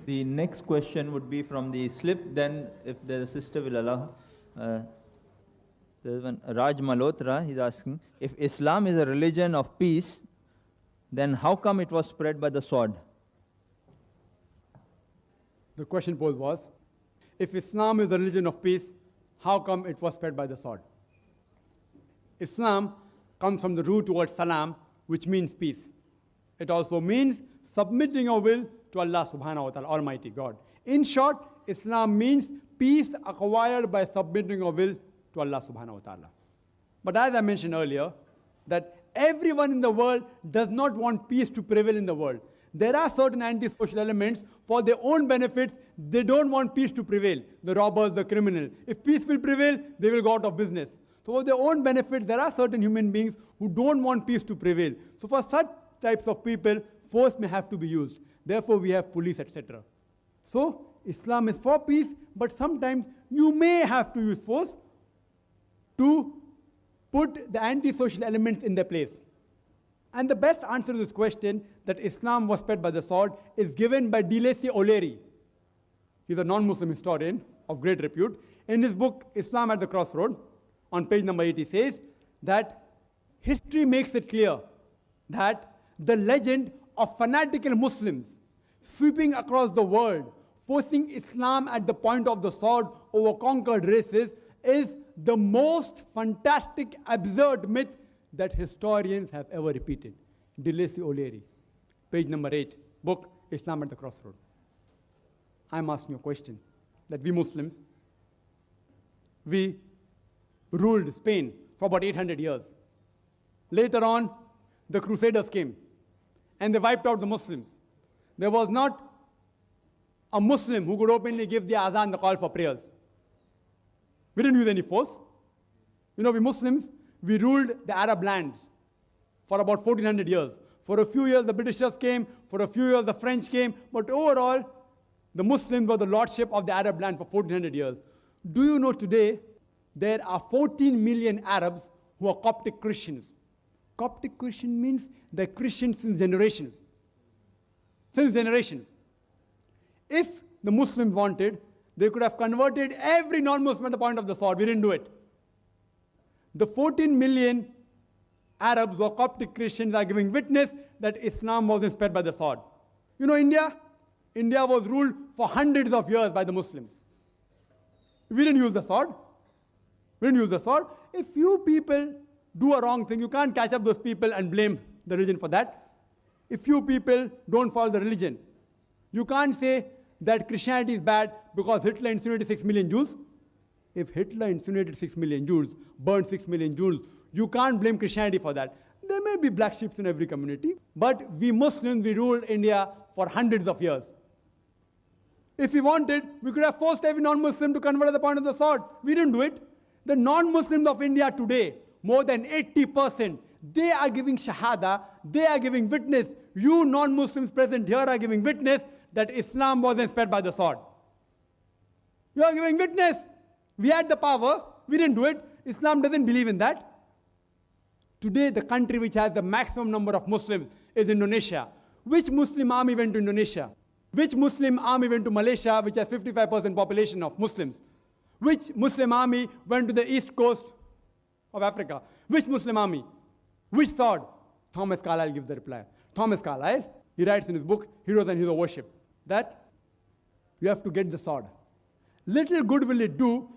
The next question would be from the slip, then if the sister will allow. There's one, Raj Malhotra, he's asking, if Islam is a religion of peace, then how come it was spread by the sword? The question posed was, if Islam is a religion of peace, how come it was spread by the sword? Islam comes from the root word salam, which means peace. It also means submitting our will to Allah subhanahu wa ta'ala, Almighty God. In short, Islam means peace acquired by submitting our will to Allah subhanahu wa ta'ala. But as I mentioned earlier, that everyone in the world does not want peace to prevail in the world. There are certain anti-social elements for their own benefits. They don't want peace to prevail. The robbers, the criminal. If peace will prevail, they will go out of business. So for their own benefit, there are certain human beings who don't want peace to prevail. So for such types of people, force may have to be used. Therefore, we have police, etc. So Islam is for peace, but sometimes you may have to use force to put the anti-social elements in their place. And the best answer to this question, that Islam was spread by the sword, is given by Deleuze O'Leary. He's a non-Muslim historian of great repute. In his book, Islam at the Crossroad, on page number 80, says that history makes it clear that the legend of fanatical Muslims sweeping across the world, forcing Islam at the point of the sword over conquered races, is the most fantastic, absurd myth that historians have ever repeated. Deleuze O'Leary, page number 8, book Islam at the Crossroad. I'm asking you a question, that we Muslims, we ruled Spain for about 800 years. Later on, the Crusaders came and they wiped out the Muslims. There was not a Muslim who could openly give the azan, the call for prayers. We didn't use any force. You know, we Muslims, we ruled the Arab lands for about 1400 years. For a few years, the Britishers came. For a few years, the French came. But overall, the Muslims were the lordship of the Arab land for 1400 years. Do you know today, there are 14 million Arabs who are Coptic Christians. Coptic Christian means they're Christians since generations. Since generations. If the Muslims wanted, they could have converted every non-Muslim at the point of the sword. We didn't do it. The 14 million Arabs who are Coptic Christians are giving witness that Islam wasn't spread by the sword. You know India? India was ruled for hundreds of years by the Muslims. We didn't use the sword. We didn't use the sword. If few people do a wrong thing, you can't catch up those people and blame the religion for that. If few people don't follow the religion, you can't say that Christianity is bad because Hitler incinerated 6 million Jews. If Hitler incinerated 6 million Jews, burned 6 million Jews, you can't blame Christianity for that. There may be black sheep in every community, but we Muslims, we ruled India for hundreds of years. If we wanted, we could have forced every non-Muslim to convert at the point of the sword. We didn't do it. The non-Muslims of India today, more than 80%, they are giving shahada, they are giving witness. You non-Muslims present here are giving witness that Islam wasn't spread by the sword. You are giving witness. We had the power, we didn't do it. Islam doesn't believe in that. Today, the country which has the maximum number of Muslims is Indonesia. Which Muslim army went to Indonesia? Which Muslim army went to Malaysia, which has 55% population of Muslims? Which Muslim army went to the east coast of Africa? Which Muslim army? Which sword? Thomas Carlyle gives the reply. Thomas Carlyle, he writes in his book, Heroes and Hero Worship, that you have to get the sword. Little good will it do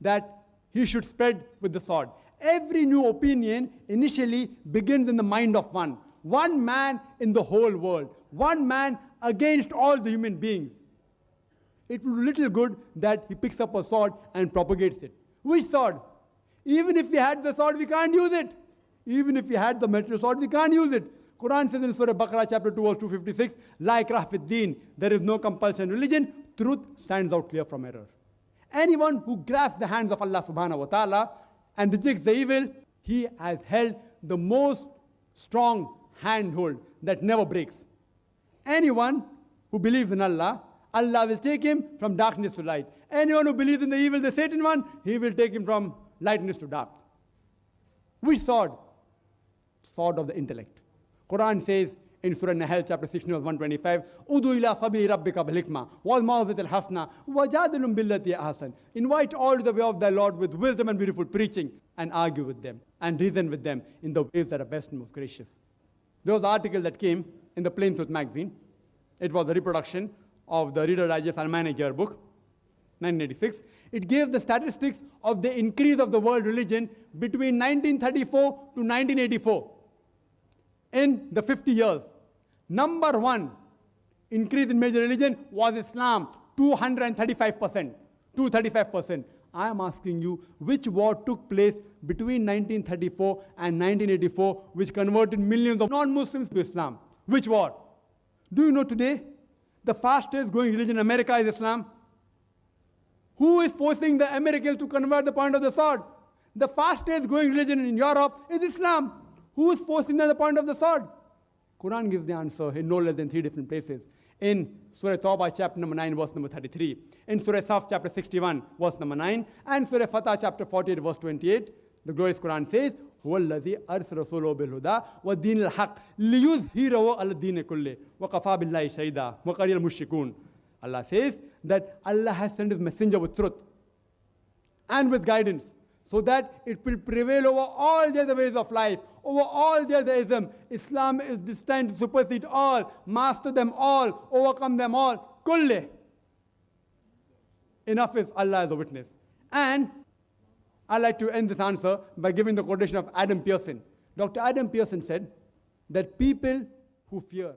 that he should spread with the sword. Every new opinion initially begins in the mind of one. One man in the whole world. One man against all the human beings. It will do little good that he picks up a sword and propagates it. Which sword? Even if we had the sword, we can't use it. Even if we had the metal sword, we can't use it. Quran says in Surah Baqarah chapter 2 verse 256, La ikrah fid deen, there is no compulsion in religion. Truth stands out clear from error. Anyone who grasps the hands of Allah subhanahu wa ta'ala and rejects the evil, he has held the most strong handhold that never breaks. Anyone who believes in Allah, Allah will take him from darkness to light. Anyone who believes in the evil, the Satan one, he will take him from lightness to dark. Which sword? Sword of the intellect. Quran says In Surah Nahl, chapter 16, verse 125, Udu ila sabi rabbika bil hikmah, wal mawzat al hasna, wajadilum billati ahsan. Invite all to the way of thy Lord with wisdom and beautiful preaching, and argue with them, and reason with them in the ways that are best and most gracious. There was an article that came in the Plain Truth magazine. It was a reproduction of the Reader Digest Almanac Yearbook, 1986. It gave the statistics of the increase of the world religion between 1934 to 1984. In the 50 years, number one increase in major religion was Islam, 235%. 235%. I am asking you, which war took place between 1934 and 1984, which converted millions of non-Muslims to Islam? Which war? Do you know today, the fastest growing religion in America is Islam? Who is forcing the Americans to convert the point of the sword? The fastest growing religion in Europe is Islam. Who is forcing them the point of the sword? Quran gives the answer in no less than 3 different places. In Surah Tawbah, chapter number 9, verse number 33. In Surah Saf, chapter 61, verse number 9. And Surah Fatah, chapter 48, verse 28. The glorious Quran says, هو الذي أرسل رسوله بالهدى والدين الحق ليظهره على الدين كله وكفى بالله شهيدا وقال المشركون. Allah says that Allah has sent His messenger with truth and with guidance, so that it will prevail over all the other ways of life, over all the other ism. Islam is destined to supersede all, master them all, overcome them all. Kulli. Enough is Allah as a witness. And I like to end this answer by giving the quotation of Adam Pearson. Dr. Adam Pearson said that people who fear